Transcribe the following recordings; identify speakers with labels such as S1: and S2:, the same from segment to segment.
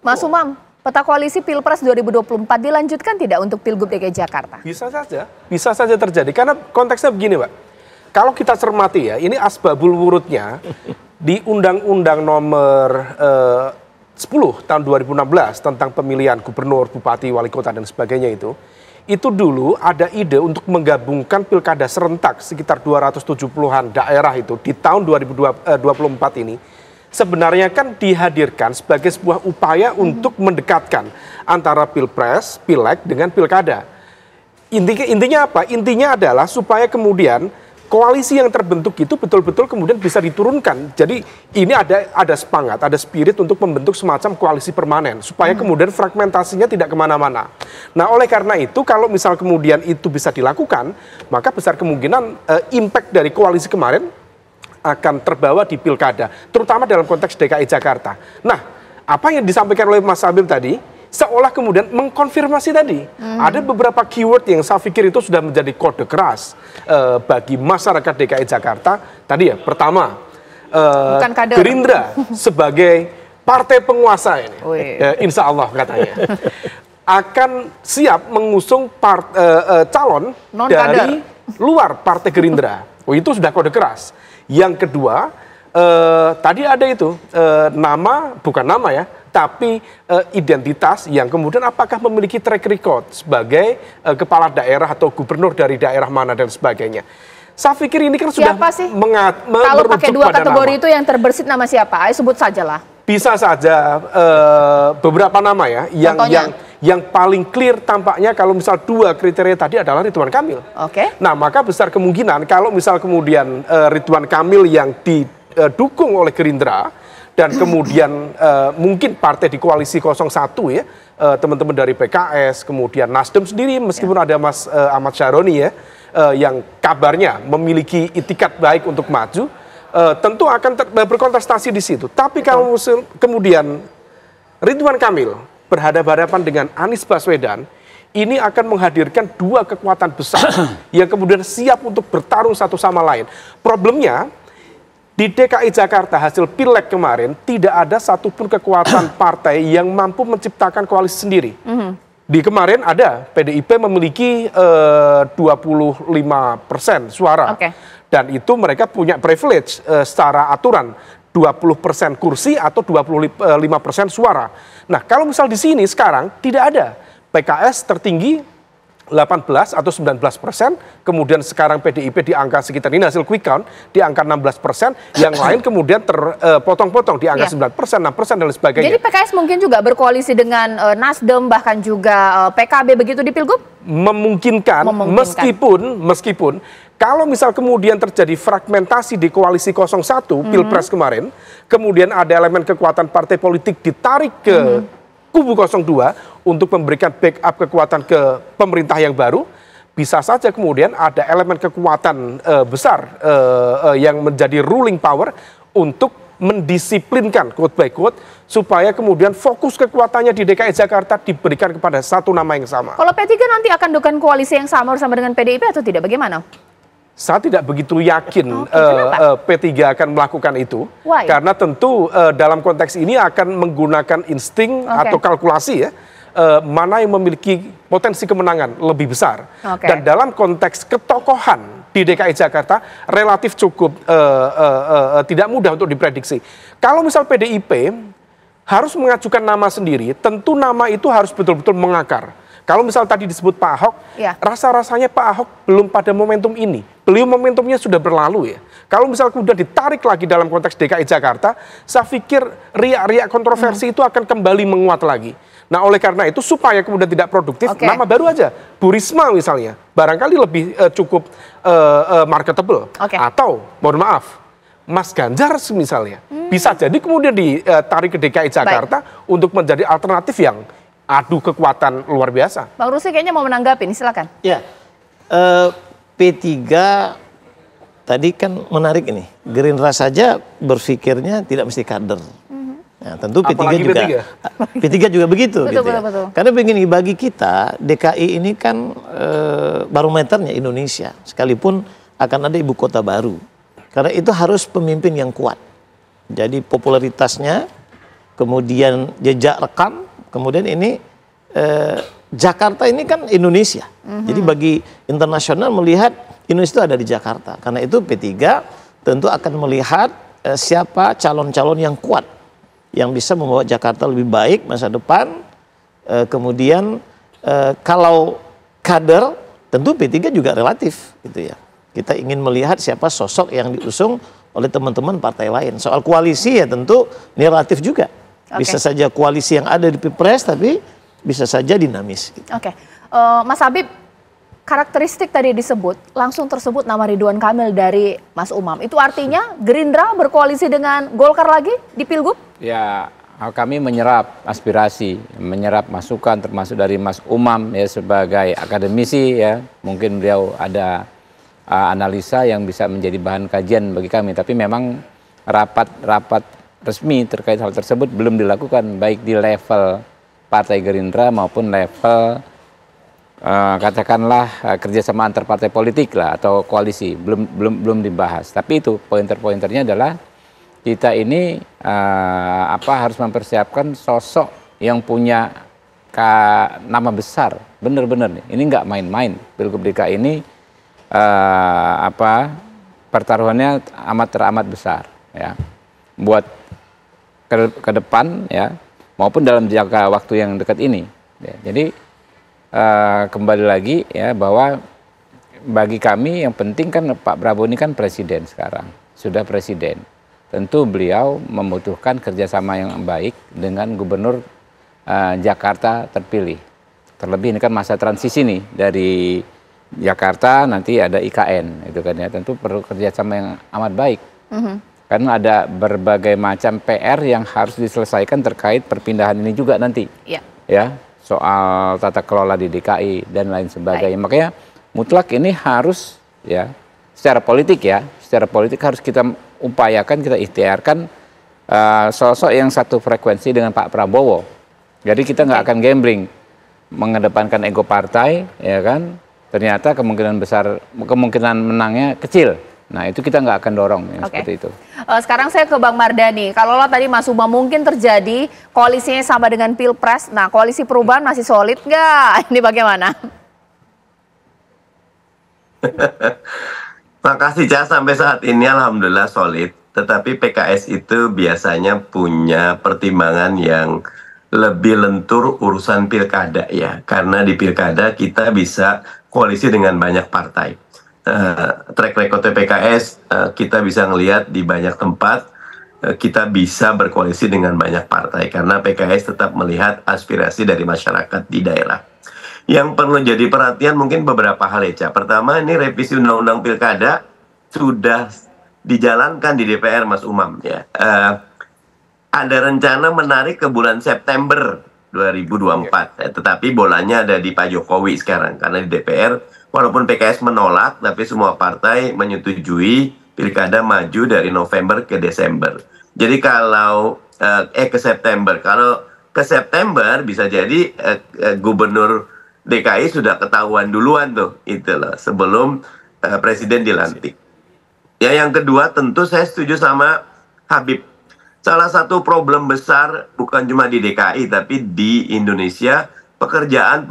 S1: Mas Umam, peta koalisi Pilpres 2024 dilanjutkan tidak untuk Pilgub DKI Jakarta?
S2: Bisa saja terjadi. Karena konteksnya begini, Pak. Kalau kita cermati ya, ini asbabul wurudnya di Undang-Undang nomor 10 tahun 2016 tentang pemilihan gubernur, bupati, wali kota dan sebagainya itu dulu ada ide untuk menggabungkan pilkada serentak sekitar 270-an daerah itu di tahun 2024 ini. Sebenarnya kan dihadirkan sebagai sebuah upaya untuk mendekatkan antara pilpres, pileg dengan pilkada. Intinya apa? Intinya adalah supaya kemudian koalisi yang terbentuk itu betul-betul kemudian bisa diturunkan. Jadi ini ada semangat, ada spirit untuk membentuk semacam koalisi permanen. Supaya kemudian fragmentasinya tidak kemana-mana. Nah oleh karena itu kalau misal kemudian itu bisa dilakukan, maka besar kemungkinan impact dari koalisi kemarin akan terbawa di pilkada. Terutama dalam konteks DKI Jakarta. Nah apa yang disampaikan oleh Mas Habib tadi, seolah kemudian mengkonfirmasi tadi. Ada beberapa keyword yang saya pikir itu sudah menjadi kode keras bagi masyarakat DKI Jakarta. Tadi ya, pertama, Gerindra sebagai partai penguasa ini, insya Allah katanya, akan siap mengusung calon dari luar partai Gerindra. Itu sudah kode keras. Yang kedua, tadi ada itu, bukan nama ya, tapi identitas yang kemudian apakah memiliki track record sebagai kepala daerah atau gubernur dari daerah mana dan sebagainya. Saya pikir ini kan sudah
S1: siapa sih? Kalau pakai dua kategori nama itu yang terbersit nama siapa? Ayo sebut saja lah. Bisa
S2: saja beberapa nama ya, yang paling clear tampaknya kalau misal dua kriteria tadi adalah Ridwan Kamil. Nah maka besar kemungkinan kalau misal kemudian Ridwan Kamil yang didukung oleh Gerindra, dan kemudian mungkin partai di koalisi 01 ya, teman-teman dari PKS, kemudian Nasdem sendiri meskipun ada Mas Ahmad Syaroni ya, yang kabarnya memiliki itikat baik untuk maju, tentu akan berkontestasi di situ. Tapi kalau kemudian Ridwan Kamil berhadapan-hadapan dengan Anies Baswedan, ini akan menghadirkan dua kekuatan besar yang kemudian siap untuk bertarung satu sama lain. Problemnya, di DKI Jakarta hasil pileg kemarin tidak ada satupun kekuatan partai yang mampu menciptakan koalisi sendiri. Di kemarin ada PDIP memiliki 25% suara. Dan itu mereka punya privilege secara aturan 20% kursi atau 25% suara. Nah kalau misal di sini sekarang tidak ada, PKS tertinggi 18 atau 19%, kemudian sekarang PDIP di angka sekitar ini hasil quick count di angka 16%, yang lain kemudian terpotong-potong di angka 9%, 6% dan sebagainya.
S1: Jadi PKS mungkin juga berkoalisi dengan Nasdem bahkan juga PKB begitu di Pilgub?
S2: Memungkinkan. Meskipun kalau misal kemudian terjadi fragmentasi di koalisi 01 Pilpres kemarin, kemudian ada elemen kekuatan partai politik ditarik ke kubu 02 untuk memberikan backup kekuatan ke pemerintah yang baru, bisa saja kemudian ada elemen kekuatan besar yang menjadi ruling power untuk mendisiplinkan quote by quote supaya kemudian fokus kekuatannya di DKI Jakarta diberikan kepada satu nama yang sama.
S1: Kalau P3 nanti akan dukan koalisi yang sama bersama dengan PDIP atau tidak, bagaimana?
S2: Saya tidak begitu yakin P3 akan melakukan itu. Karena tentu dalam konteks ini akan menggunakan insting atau kalkulasi ya, mana yang memiliki potensi kemenangan lebih besar. Dan dalam konteks ketokohan di DKI Jakarta relatif cukup tidak mudah untuk diprediksi. Kalau misal PDIP harus mengajukan nama sendiri, tentu nama itu harus betul-betul mengakar. Kalau misal tadi disebut Pak Ahok, rasa-rasanya Pak Ahok belum pada momentum ini. Beliau momentumnya sudah berlalu ya. Kalau misal kemudian ditarik lagi dalam konteks DKI Jakarta, saya pikir riak-riak kontroversi itu akan kembali menguat lagi. Nah oleh karena itu supaya kemudian tidak produktif, nama baru aja. Bu Risma misalnya, barangkali lebih cukup marketable. Atau, mohon maaf, Mas Ganjar misalnya. Bisa jadi kemudian ditarik ke DKI Jakarta untuk menjadi alternatif yang adu kekuatan luar biasa.
S1: Bang Rusli kayaknya mau menanggapi, silakan.
S3: Ya, P3 tadi kan menarik ini. Gerindra saja berpikirnya tidak mesti kader. Nah, tentu P3 juga begitu. Betul. Karena begini, bagi kita DKI ini kan barometernya Indonesia. Sekalipun akan ada ibu kota baru. Karena itu harus pemimpin yang kuat. Jadi popularitasnya kemudian jejak rekam, kemudian ini Jakarta ini kan Indonesia. Jadi bagi internasional melihat Indonesia itu ada di Jakarta. Karena itu P3 tentu akan melihat siapa calon-calon yang kuat yang bisa membawa Jakarta lebih baik masa depan. Kemudian kalau kader tentu P3 juga relatif gitu ya. Kita ingin melihat siapa sosok yang diusung oleh teman-teman partai lain. Soal koalisi ya tentu ini relatif juga. Bisa saja koalisi yang ada di Pilpres tapi bisa saja dinamis. Gitu.
S1: Mas Habib, karakteristik tadi disebut, langsung tersebut nama Ridwan Kamil dari Mas Umam. Itu artinya Gerindra berkoalisi dengan Golkar lagi di Pilgub?
S4: Ya, kami menyerap aspirasi, menyerap masukan termasuk dari Mas Umam ya sebagai akademisi ya. Mungkin beliau ada analisa yang bisa menjadi bahan kajian bagi kami. Tapi memang rapat resmi terkait hal tersebut belum dilakukan baik di level Partai Gerindra maupun level katakanlah kerjasama antar partai politik lah atau koalisi belum dibahas. Tapi itu pointer-pointernya adalah kita ini harus mempersiapkan sosok yang punya nama besar, benar-benar nih. Ini nggak main-main. Pilgub DKI ini pertaruhannya teramat besar ya. Buat ke depan ya maupun dalam jangka waktu yang dekat ini. Ya, jadi kembali lagi ya bahwa bagi kami yang penting kan Pak Prabowo ini kan presiden sekarang, sudah presiden. Tentu beliau membutuhkan kerjasama yang baik dengan gubernur Jakarta terpilih. Terlebih ini kan masa transisi nih dari Jakarta nanti ada IKN itu kan ya, tentu perlu kerjasama yang amat baik. Karena ada berbagai macam PR yang harus diselesaikan terkait perpindahan ini juga nanti. Ya, soal tata kelola di DKI dan lain sebagainya. Makanya mutlak ini harus ya secara politik harus kita upayakan, kita ikhtiarkan sosok yang satu frekuensi dengan Pak Prabowo. Jadi kita nggak akan gambling mengedepankan ego partai, ya kan? Ternyata kemungkinan menangnya kecil. Nah itu kita nggak akan dorong seperti itu.
S1: Sekarang saya ke Bang Mardhani. Kalau tadi Mas Umam mungkin terjadi koalisinya sama dengan Pilpres. Nah koalisi perubahan masih solid nggak? Ini bagaimana?
S5: Makasih Cak, sampai saat ini alhamdulillah solid. Tetapi PKS itu biasanya punya pertimbangan yang lebih lentur urusan pilkada ya. Karena di pilkada kita bisa koalisi dengan banyak partai. Track record PKS kita bisa ngelihat di banyak tempat kita bisa berkoalisi dengan banyak partai karena PKS tetap melihat aspirasi dari masyarakat di daerah. Yang perlu jadi perhatian mungkin beberapa hal ya. Pertama, ini revisi undang-undang pilkada sudah dijalankan di DPR Mas Umam ya. Ada rencana menarik ke bulan September 2024 tetapi bolanya ada di Pak Jokowi sekarang karena di DPR walaupun PKS menolak, tapi semua partai menyetujui pilkada maju dari November ke Desember. Jadi kalau ke September, kalau ke September bisa jadi gubernur DKI sudah ketahuan duluan tuh, itu loh, sebelum presiden dilantik. Ya yang kedua tentu saya setuju sama Habib. Salah satu problem besar bukan cuma di DKI tapi di Indonesia pekerjaan.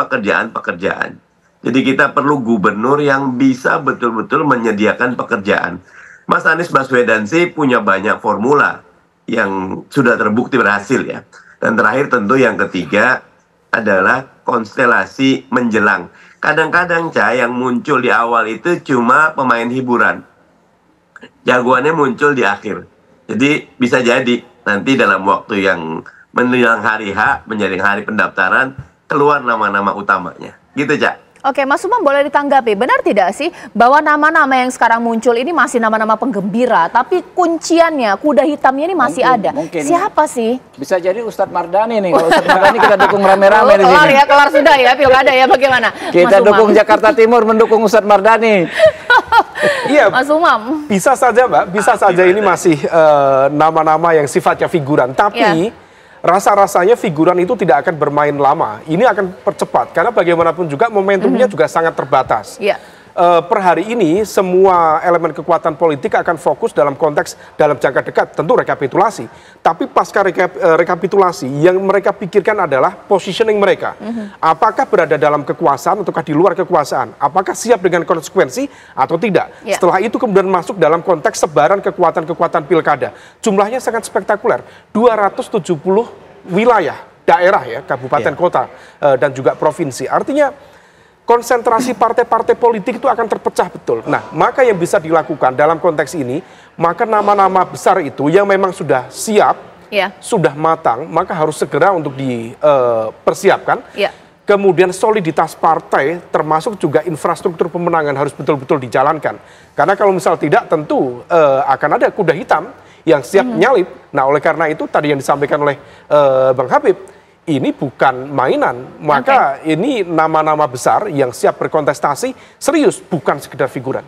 S5: Jadi kita perlu gubernur yang bisa betul-betul menyediakan pekerjaan. Mas Anies Baswedan sih punya banyak formula yang sudah terbukti berhasil ya. Dan terakhir tentu yang ketiga adalah konstelasi menjelang. Kadang-kadang yang muncul di awal itu cuma pemain hiburan. Jagoannya muncul di akhir. Jadi bisa jadi nanti dalam waktu yang menjelang hari H, menjelang hari pendaftaran, keluar nama-nama utamanya. Gitu Cak.
S1: Oke, Mas Umam boleh ditanggapi, benar tidak sih bahwa nama-nama yang sekarang muncul ini masih nama-nama penggembira, tapi kunciannya, kuda hitamnya ini masih ada. Siapa sih?
S4: Bisa jadi Ustadz Mardhani nih, kalau Ustadz Mardhani kita dukung rame-rame di sini.
S1: Kelar sudah ya pilkada ya, bagaimana?
S4: Kita dukung Jakarta Timur, mendukung Ustadz Mardhani.
S2: Iya,
S1: Mas Umam.
S2: Bisa saja Mbak, bisa saja ini masih nama-nama yang sifatnya figuran, tapi rasa-rasanya figuran itu tidak akan bermain lama. Ini akan percepat karena bagaimanapun juga momentumnya juga sangat terbatas. per hari ini semua elemen kekuatan politik akan fokus dalam konteks dalam jangka dekat tentu rekapitulasi. Tapi pasca rekapitulasi yang mereka pikirkan adalah positioning mereka. Apakah berada dalam kekuasaan ataukah di luar kekuasaan? Apakah siap dengan konsekuensi atau tidak? Setelah itu kemudian masuk dalam konteks sebaran kekuatan-kekuatan pilkada. Jumlahnya sangat spektakuler. 270 wilayah, daerah ya, kabupaten, kota, dan juga provinsi. Artinya konsentrasi partai-partai politik itu akan terpecah betul. Nah, maka yang bisa dilakukan dalam konteks ini, maka nama-nama besar itu yang memang sudah siap, sudah matang, maka harus segera untuk dipersiapkan. Kemudian soliditas partai, termasuk juga infrastruktur pemenangan harus betul-betul dijalankan. Karena kalau misal tidak, tentu akan ada kuda hitam yang siap nyalip. Nah, oleh karena itu tadi yang disampaikan oleh Bang Habib, ini bukan mainan, maka ini nama-nama besar yang siap berkontestasi serius, bukan sekedar figuran.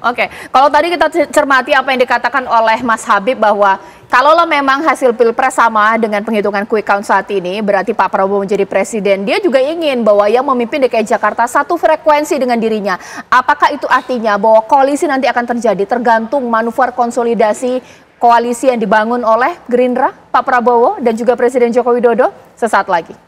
S1: Kalau tadi kita cermati apa yang dikatakan oleh Mas Habib bahwa kalaulah memang hasil pilpres sama dengan penghitungan quick count saat ini, berarti Pak Prabowo menjadi presiden, dia juga ingin bahwa yang memimpin DKI Jakarta satu frekuensi dengan dirinya. Apakah itu artinya bahwa koalisi nanti akan terjadi tergantung manuver konsolidasi koalisi yang dibangun oleh Gerindra, Pak Prabowo, dan juga Presiden Joko Widodo? Sesaat lagi.